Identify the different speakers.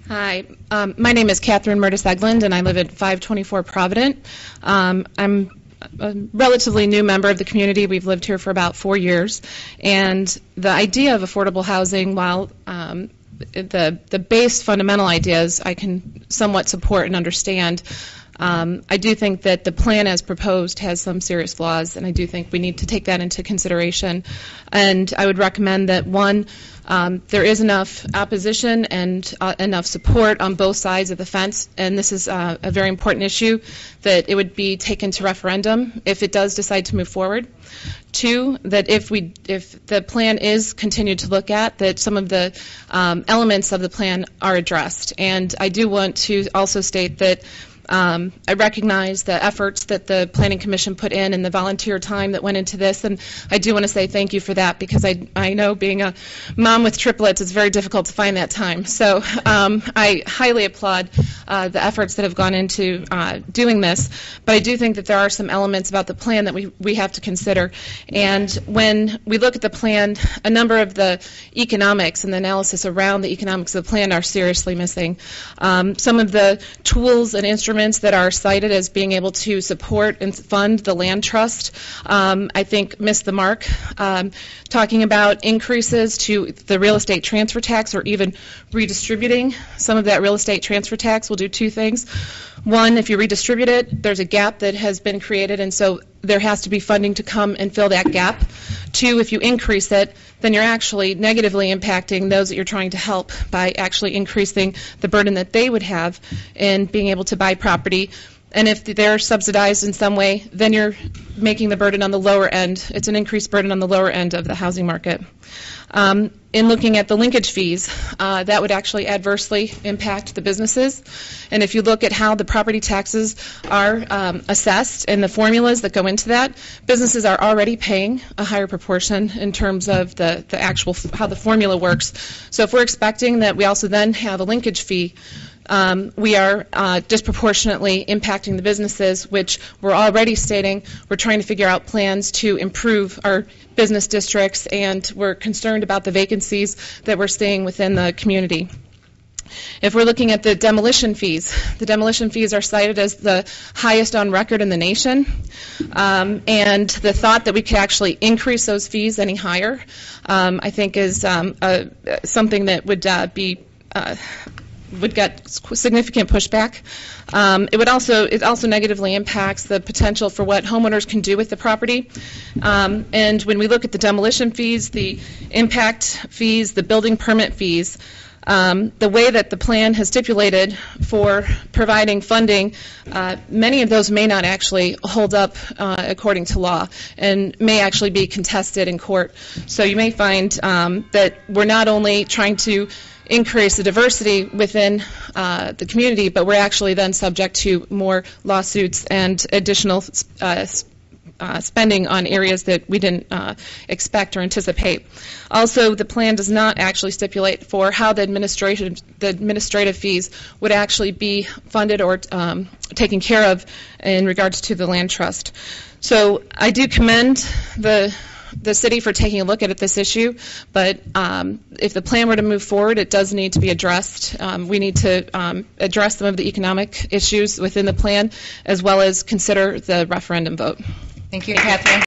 Speaker 1: Hi, my name is Catherine Murtis Eglund, and I live at 524 Provident. I'm a relatively new member of the community. We've lived here for about 4 years, and the idea of affordable housing, while the base fundamental ideas I can somewhat support and understand, I do think that the plan as proposed has some serious flaws, and I do think we need to take that into consideration. And I would recommend that, one, there is enough opposition and enough support on both sides of the fence, and this is a very important issue, that it would be taken to referendum if it does decide to move forward. Two, that if the plan is continued to look at, that some of the elements of the plan are addressed. And I do want to also state that I recognize the efforts that the Planning Commission put in and the volunteer time that went into this, and I do want to say thank you for that, because I know being a mom with triplets, it's very difficult to find that time. So I highly applaud the efforts that have gone into doing this, but I do think that there are some elements about the plan that we have to consider. And when we look at the plan, a number of the economics and the analysis around the economics of the plan are seriously missing. Some of the tools and instruments that are cited as being able to support and fund the land trust, I think, miss the mark. Talking about increases to the real estate transfer tax, or even redistributing some of that real estate transfer tax, will do two things. One, if you redistribute it, there's a gap that has been created, and so there has to be funding to come and fill that gap. Two, if you increase it, then you're actually negatively impacting those that you're trying to help by actually increasing the burden that they would have in being able to buy property. And if they're subsidized in some way, then you're making the burden on the lower end. It's an increased burden on the lower end of the housing market. In looking at the linkage fees, that would actually adversely impact the businesses. And if you look at how the property taxes are assessed and the formulas that go into that, businesses are already paying a higher proportion in terms of the actual how the formula works. So if we're expecting that we also then have a linkage fee, we are disproportionately impacting the businesses, which we're already stating we're trying to figure out plans to improve our business districts, and we're concerned about the vacancies that we're seeing within the community. If we're looking at the demolition fees are cited as the highest on record in the nation, and the thought that we could actually increase those fees any higher, I think, is something that would get significant pushback. It also negatively impacts the potential for what homeowners can do with the property. And when we look at the demolition fees, the impact fees, the building permit fees, the way that the plan has stipulated for providing funding, many of those may not actually hold up according to law, and may actually be contested in court. So you may find that we're not only trying to increase the diversity within the community, but we're actually then subject to more lawsuits and additional spending on areas that we didn't expect or anticipate. Also, the plan does not actually stipulate for how the administrative fees would actually be funded or taken care of in regards to the land trust. So I do commend the city for taking a look at this issue, but if the plan were to move forward, it does need to be addressed. We need to address some of the economic issues within the plan, as well as consider the referendum vote.
Speaker 2: Thank you, Catherine.